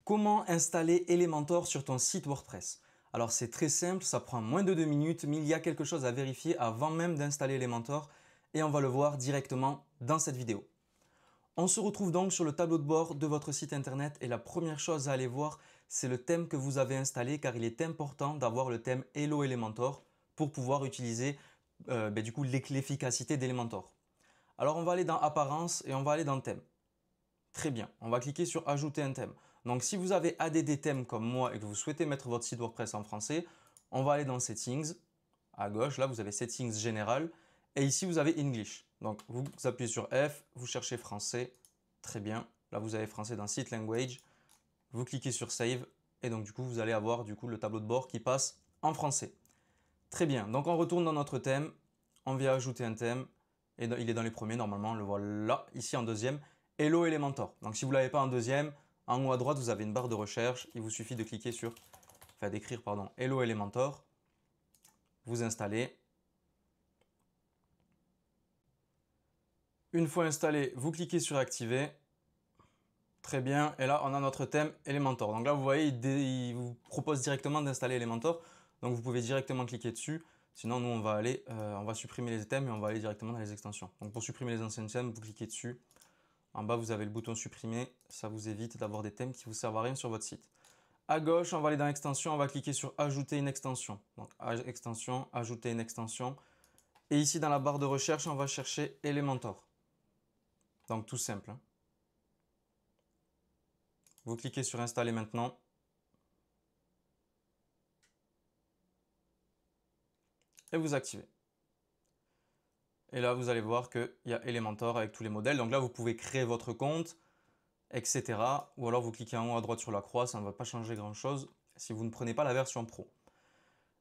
Comment installer Elementor sur ton site WordPress? Alors c'est très simple, ça prend moins de 2 minutes, mais il y a quelque chose à vérifier avant même d'installer Elementor et on va le voir directement dans cette vidéo. On se retrouve donc sur le tableau de bord de votre site internet et la première chose à aller voir, c'est le thème que vous avez installé car il est important d'avoir le thème Hello Elementor pour pouvoir utiliser du coup l'efficacité d'Elementor. Alors on va aller dans Apparence et on va aller dans Thème. Très bien, on va cliquer sur Ajouter un thème. Donc si vous avez ADD thème comme moi et que vous souhaitez mettre votre site WordPress en français, on va aller dans Settings. À gauche, là vous avez Settings Général. Et ici vous avez English. Donc vous appuyez sur F, vous cherchez français. Très bien, là vous avez français dans Site Language. Vous cliquez sur Save. Et donc du coup vous allez avoir le tableau de bord qui passe en français. Très bien, donc on retourne dans notre thème. On vient ajouter un thème. Et il est dans les premiers normalement, le voilà, ici en deuxième. Hello Elementor. Donc si vous ne l'avez pas en deuxième, en haut à droite, vous avez une barre de recherche. Il vous suffit de cliquer sur, d'écrire Hello Elementor. Vous installez. Une fois installé, vous cliquez sur Activer. Très bien. Et là, on a notre thème Elementor. Donc là, vous voyez, il vous propose directement d'installer Elementor. Donc vous pouvez directement cliquer dessus. Sinon, nous, on va supprimer les thèmes et on va aller directement dans les extensions. Donc pour supprimer les anciens thèmes, vous cliquez dessus. En bas, vous avez le bouton supprimer. Ça vous évite d'avoir des thèmes qui vous servent à rien sur votre site. À gauche, on va aller dans extension. On va cliquer sur ajouter une extension. Donc, extension, ajouter une extension. Et ici, dans la barre de recherche, on va chercher Elementor. Donc, tout simple. Vous cliquez sur installer maintenant. Et vous activez. Et là, vous allez voir qu'il y a Elementor avec tous les modèles. Donc là, vous pouvez créer votre compte, etc. Ou alors, vous cliquez en haut à droite sur la croix. Ça ne va pas changer grand-chose si vous ne prenez pas la version Pro.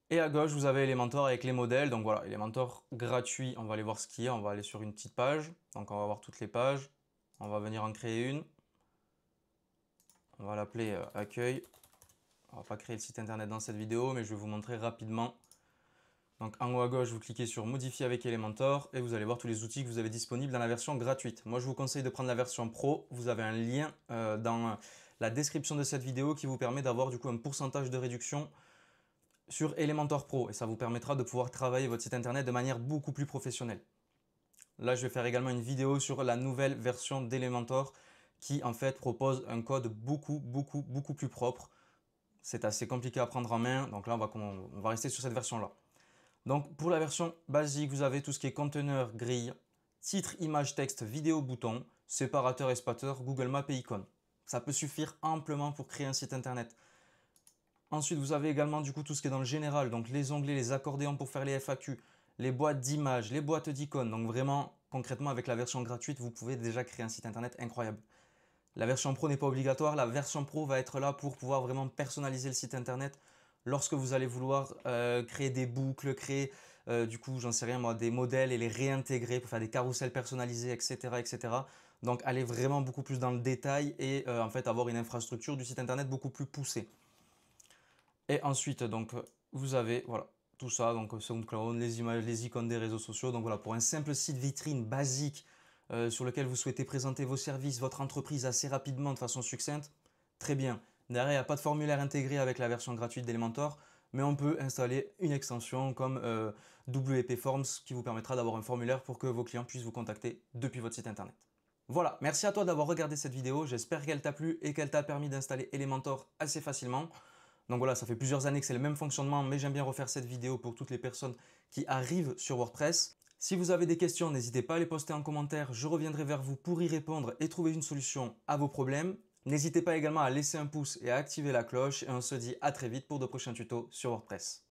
Et à gauche, vous avez Elementor avec les modèles. Donc voilà, Elementor gratuit. On va aller voir ce qu'il y a. On va aller sur une petite page. Donc on va voir toutes les pages. On va venir en créer une. On va l'appeler Accueil. On va pas créer le site internet dans cette vidéo, mais je vais vous montrer rapidement. Donc en haut à gauche, vous cliquez sur Modifier avec Elementor et vous allez voir tous les outils que vous avez disponibles dans la version gratuite. Moi, je vous conseille de prendre la version Pro. Vous avez un lien dans la description de cette vidéo qui vous permet d'avoir un pourcentage de réduction sur Elementor Pro et ça vous permettra de pouvoir travailler votre site internet de manière beaucoup plus professionnelle. Là, je vais faire également une vidéo sur la nouvelle version d'Elementor qui en fait propose un code beaucoup plus propre. C'est assez compliqué à prendre en main, donc là on va rester sur cette version-là. Donc pour la version basique, vous avez tout ce qui est conteneur, grille, titre, image, texte, vidéo, bouton, séparateur, espateur, Google Maps et icônes. Ça peut suffire amplement pour créer un site internet. Ensuite, vous avez également tout ce qui est dans le général, donc les onglets, les accordéons pour faire les FAQ, les boîtes d'images, les boîtes d'icônes. Donc vraiment, concrètement, avec la version gratuite, vous pouvez déjà créer un site internet incroyable. La version Pro n'est pas obligatoire, la version Pro va être là pour pouvoir vraiment personnaliser le site internet lorsque vous allez vouloir créer des boucles, créer j'en sais rien moi, des modèles et les réintégrer pour faire des carousels personnalisés, etc. etc. Donc aller vraiment beaucoup plus dans le détail et en fait avoir une infrastructure du site internet beaucoup plus poussée. Et ensuite, donc, vous avez tout ça, donc SoundCloud, les images, les icônes des réseaux sociaux. Donc voilà, pour un simple site vitrine basique sur lequel vous souhaitez présenter vos services, votre entreprise assez rapidement, de façon succincte, très bien. Derrière, il n'y a pas de formulaire intégré avec la version gratuite d'Elementor, mais on peut installer une extension comme WP Forms qui vous permettra d'avoir un formulaire pour que vos clients puissent vous contacter depuis votre site internet. Voilà, merci à toi d'avoir regardé cette vidéo. J'espère qu'elle t'a plu et qu'elle t'a permis d'installer Elementor assez facilement. Donc voilà, ça fait plusieurs années que c'est le même fonctionnement, mais j'aime bien refaire cette vidéo pour toutes les personnes qui arrivent sur WordPress. Si vous avez des questions, n'hésitez pas à les poster en commentaire, je reviendrai vers vous pour y répondre et trouver une solution à vos problèmes. N'hésitez pas également à laisser un pouce et à activer la cloche et on se dit à très vite pour de prochains tutos sur WordPress.